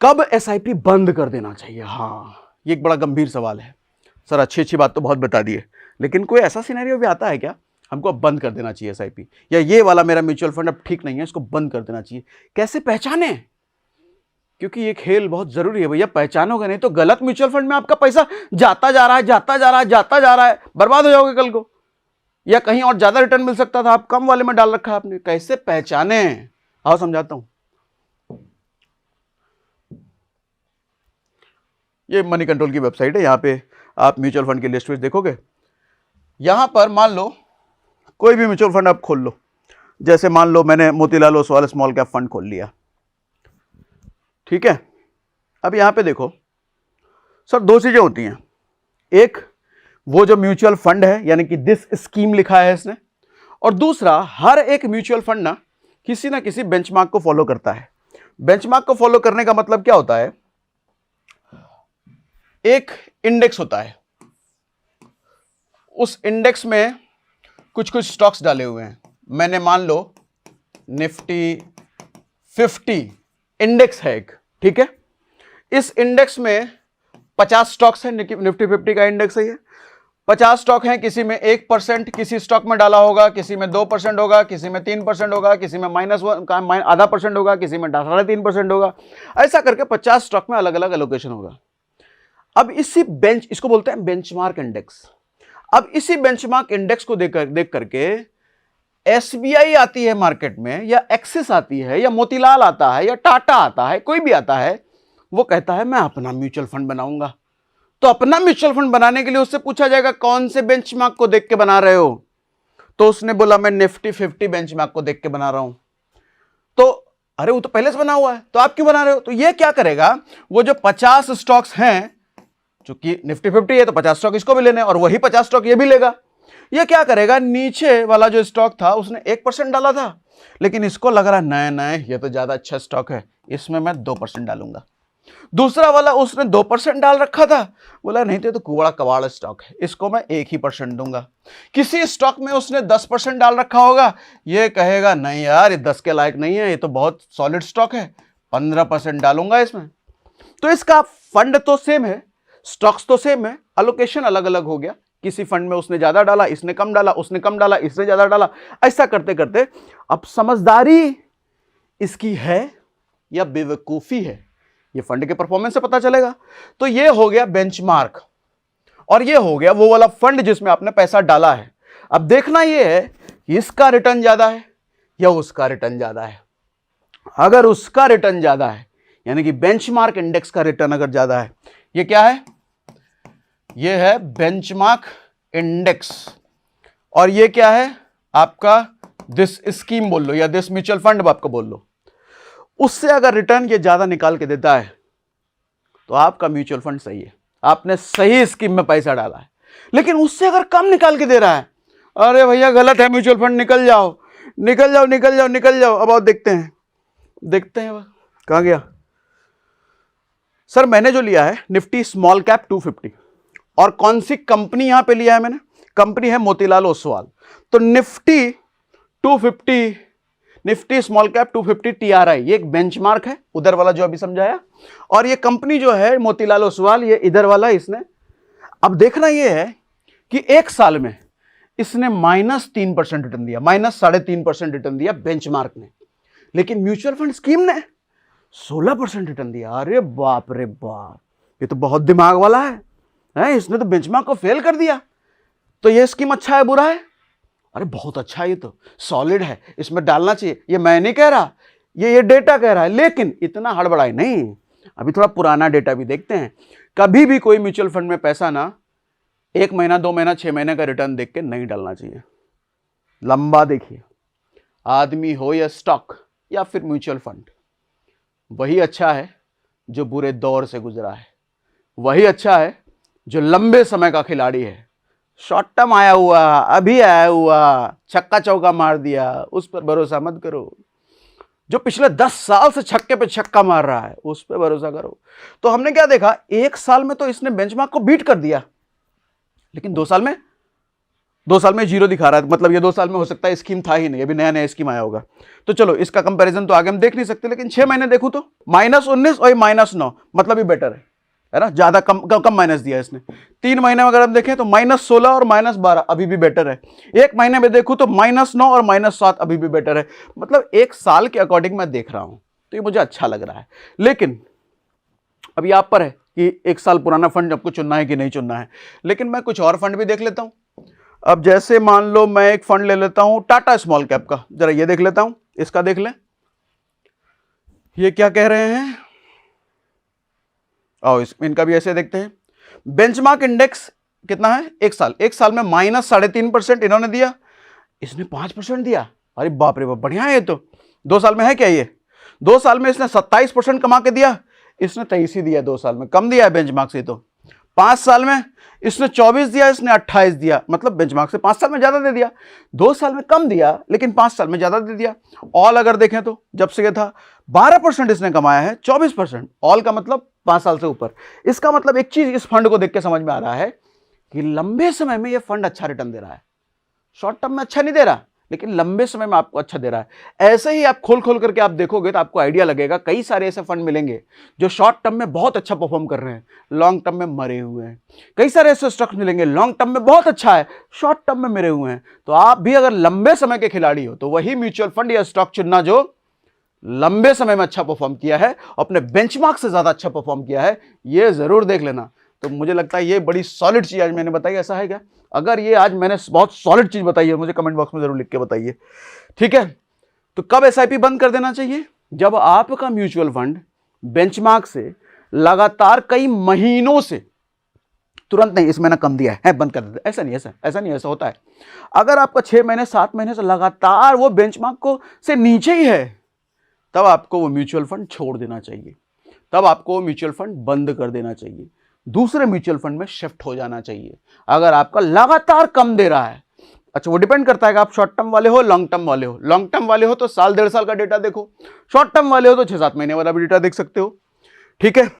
कब एसआईपी बंद कर देना चाहिए? हाँ, ये एक बड़ा गंभीर सवाल है सर। अच्छी अच्छी बात तो बहुत बता दी है, लेकिन कोई ऐसा सिनेरियो भी आता है क्या हमको अब बंद कर देना चाहिए एसआईपी, या ये वाला मेरा म्यूचुअल फंड अब ठीक नहीं है, इसको बंद कर देना चाहिए? कैसे पहचाने? क्योंकि ये खेल बहुत जरूरी है भैया, पहचानोगे नहीं तो गलत म्यूचुअल फंड में आपका पैसा जाता जा रहा है, जाता जा रहा है, जाता जा रहा है, बर्बाद हो जाओगे कल को। या कहीं और ज्यादा रिटर्न मिल सकता था, आप कम वाले में डाल रखा है आपने। कैसे पहचाने? आओ समझाता हूं। ये मनी कंट्रोल की वेबसाइट है, यहां पे आप म्यूचुअल फंड की लिस्ट में देखोगे। यहां पर मान लो कोई भी म्यूचुअल फंड आप खोल लो, जैसे मान लो मैंने Motilal Oswal small cap fund खोल लिया, ठीक है। अब यहां पे देखो सर, दो चीजें होती हैं। एक वो जो म्यूचुअल फंड है, यानी कि दिस स्कीम लिखा है इसने, और दूसरा हर एक म्यूचुअल फंड ना किसी बेंचमार्क को फॉलो करता है। बेंचमार्क को फॉलो करने का मतलब क्या होता है? एक इंडेक्स होता है, उस इंडेक्स में कुछ कुछ स्टॉक्स डाले हुए हैं। मैंने मान लो निफ्टी 50 इंडेक्स है एक, ठीक है। इस इंडेक्स में 50 स्टॉक्स हैं, निफ्टी 50 का इंडेक्स है ये। 50 स्टॉक हैं, किसी में 1% किसी स्टॉक में डाला होगा, किसी में 2% होगा, किसी में 3% होगा, किसी में -1.5% होगा, किसी में 3.5% होगा। ऐसा करके 50 स्टॉक में अलग अलग एलोकेशन होगा। अब इसको बोलते हैं बेंचमार्क इंडेक्स। अब इसी बेंचमार्क इंडेक्स को देख करके एसबीआई आती है मार्केट में, या एक्सिस आती है, या मोतीलाल आता है, या टाटा आता है, कोई भी आता है, वो कहता है मैं अपना म्यूचुअल फंड बनाऊंगा। तो अपना म्यूचुअल फंड बनाने के लिए उससे पूछा जाएगा कौन से बेंचमार्क को देख के बना रहे हो? तो उसने बोला मैं निफ्टी 50 बेंचमार्क को देख के बना रहा हूं। तो अरे वो तो पहले से बना हुआ है, तो आप क्यों बना रहे हो? तो ये क्या करेगा, वो जो 50 स्टॉक्स हैं, चूंकि निफ्टी 50 है तो 50 स्टॉक इसको भी लेने, और वही 50 स्टॉक ये भी लेगा। ये क्या करेगा, नीचे वाला जो स्टॉक था उसने 1% डाला था, लेकिन इसको लग रहा है नहीं ये तो ज्यादा अच्छा स्टॉक है, इसमें मैं 2% डालूंगा। दूसरा वाला उसने 2% डाल रखा था, बोला नहीं तो कुबड़ा कबाड़ स्टॉक है, इसको मैं 1% दूंगा। किसी स्टॉक में उसने 10% डाल रखा होगा, ये कहेगा नहीं यार ये 10 के लायक नहीं है, ये तो बहुत सॉलिड स्टॉक है, 15% डालूंगा इसमें। तो इसका फंड तो सेम है, स्टॉक्स तो सेम है, अलोकेशन अलग अलग हो गया। किसी फंड में उसने ज्यादा डाला, इसने कम डाला, उसने कम डाला, इसने ज्यादा डाला। ऐसा करते करते अब समझदारी इसकी है या बेवकूफी है, ये फंड के परफॉर्मेंस से पता चलेगा। तो ये हो गया बेंचमार्क, और ये हो गया वो वाला फंड जिसमें आपने पैसा डाला है। अब देखना ये है कि इसका रिटर्न ज्यादा है या उसका रिटर्न ज्यादा है। अगर उसका रिटर्न ज्यादा है, यानी कि बेंचमार्क इंडेक्स का रिटर्न अगर ज्यादा है, ये क्या है, ये है बेंचमार्क इंडेक्स, और ये क्या है आपका दिस स्कीम बोल लो, या दिस म्यूचुअल फंड आपको बोल लो। उससे अगर रिटर्न ये ज्यादा निकाल के देता है तो आपका म्यूचुअल फंड सही है, आपने सही स्कीम में पैसा डाला है। लेकिन उससे अगर कम निकाल के दे रहा है, अरे भैया गलत है म्यूचुअल फंड, निकल जाओ निकल जाओ निकल जाओ निकल जाओ। अब आओ देखते हैं कहां गया सर। मैंने जो लिया है निफ्टी स्मॉल कैप 250, और कौन सी कंपनी यहां पे लिया है मैंने, कंपनी है मोतीलाल ओसवाल। तो Nifty 250, Nifty small cap 250 TRI, ये एक बेंचमार्क है, उधर वाला जो अभी समझाया, और ये कंपनी जो है मोतीलाल ओसवाल, ये इधर वाला इसने। अब देखना ये है कि एक साल में इसने -3% रिटर्न दिया, -3.5% रिटर्न दिया बेंचमार्क ने, लेकिन म्यूचुअल फंड स्कीम ने 16% रिटर्न दिया। अरे बाप रे बाप, ये तो बहुत दिमाग वाला है, इसने तो बेंचमार्क को फेल कर दिया। तो ये स्कीम अच्छा है बुरा है? अरे बहुत अच्छा है, ये तो सॉलिड है, इसमें डालना चाहिए। ये मैं नहीं कह रहा, ये डेटा कह रहा है, लेकिन इतना हड़बड़ाई नहीं। अभी थोड़ा पुराना डेटा भी देखते हैं। कभी भी कोई म्यूचुअल फंड में पैसा ना 1 महीना 2 महीना 6 महीने का रिटर्न देख के नहीं डालना चाहिए, लंबा देखिए। आदमी हो या स्टॉक या फिर म्यूचुअल फंड, वही अच्छा है जो बुरे दौर से गुजरा है, वही अच्छा है जो लंबे समय का खिलाड़ी है। शॉर्ट टर्म आया हुआ, अभी आया हुआ, छक्का चौका मार दिया, उस पर भरोसा मत करो। जो पिछले 10 साल से छक्के पे छक्का मार रहा है, उस पर भरोसा करो। तो हमने क्या देखा, 1 साल में तो इसने बेंचमार्क को बीट कर दिया, लेकिन 2 साल में 2 साल में जीरो दिखा रहा है, मतलब ये 2 साल में हो सकता है स्कीम था ही नहीं, अभी नया नया स्कीम आया होगा। तो चलो इसका कंपैरिजन तो आगे हम देख नहीं सकते, लेकिन 6 महीने देखूं तो -19 और -9, मतलब ये बेटर है ना, ज्यादा कम माइनस दिया है इसने। 3 महीने में अगर हम देखें तो -16 और -12 अभी भी बेटर है। 1 महीने में देखूं तो -9 और -7 अभी भी बेटर है। मतलब 1 साल के अकॉर्डिंग मैं देख रहा हूं तो ये मुझे अच्छा लग रहा है। लेकिन अब यहाँ पर है कि 1 साल पुराना फंड आपको चुनना है कि नहीं चुनना है, लेकिन मैं कुछ और फंड भी देख लेता हूं। अब जैसे मान लो मैं एक फंड ले लेता हूं टाटा स्मॉल कैप का, जरा ये देख लेता हूं, इसका देख लें, ये क्या कह रहे हैं, आओ इनका भी ऐसे देखते हैं। बेंचमार्क इंडेक्स कितना है, 1 साल, 1 साल में -3.5% इन्होंने दिया, इसने 5% दिया। अरे बाप रे बाप, बढ़िया है ये तो। 2 साल में है क्या ये, 2 साल में इसने 27% कमा के दिया, इसने 23 ही दिया 2 साल में, कम दिया है बेंचमार्क से। तो 5 साल में इसने 24 दिया, इसने 28 दिया, मतलब बेंचमार्क से 5 साल में ज्यादा दे दिया। 2 साल में कम दिया लेकिन 5 साल में ज्यादा दे दिया। ऑल अगर देखें तो जब से ये था 12% इसने कमाया है, 24%। ऑल का मतलब 5 साल से ऊपर। इसका मतलब एक चीज इस फंड को देख के समझ में आ रहा है कि लंबे समय में ये फंड अच्छा रिटर्न दे रहा है। शॉर्ट टर्म में अच्छा नहीं दे रहा, लेकिन लंबे समय में आपको अच्छा दे रहा है। ऐसे ही आप खोल खोल करके आप देखोगे तो आपको आइडिया लगेगा, कई सारे ऐसे फंड मिलेंगे जो शॉर्ट टर्म में बहुत अच्छा परफॉर्म कर रहे हैं, लॉन्ग टर्म में मरे हुए हैं। कई सारे ऐसे स्टॉक्स मिलेंगे लॉन्ग टर्म में बहुत अच्छा है, शॉर्ट टर्म में मरे हुए हैं। तो आप भी अगर लंबे समय के खिलाड़ी हो तो वही म्यूचुअल फंड या स्टॉक चुनना जो लंबे समय में अच्छा परफॉर्म किया है, अपने बेंचमार्क से ज्यादा अच्छा परफॉर्म किया है, ये जरूर देख लेना। तो मुझे लगता है ये बड़ी सॉलिड चीज आज मैंने बताई, ऐसा है क्या? अगर ये आज मैंने बहुत सॉलिड चीज बताई है मुझे कमेंट बॉक्स में जरूर लिख के बताइए, ठीक है। तो कब एसआईपी बंद कर देना चाहिए? जब आपका म्यूचुअल फंड बेंचमार्क से लगातार कई महीनों से, तुरंत नहीं इस महीना कम दिया है बंद कर देते, ऐसा नहीं, ऐसा होता है। अगर आपका 6 महीने 7 महीने से लगातार वो बेंचमार्क को से नीचे ही है, तब आपको वो म्यूचुअल फंड छोड़ देना चाहिए, तब आपको म्यूचुअल फंड बंद कर देना चाहिए, दूसरे म्यूचुअल फंड में शिफ्ट हो जाना चाहिए। अगर आपका लगातार कम दे रहा है, अच्छा वो डिपेंड करता है कि आप शॉर्ट टर्म वाले हो लॉन्ग टर्म वाले हो। लॉन्ग टर्म वाले हो तो साल 1.5 साल का डेटा देखो, शॉर्ट टर्म वाले हो तो 6-7 महीने वाला भी डेटा देख सकते हो, ठीक है।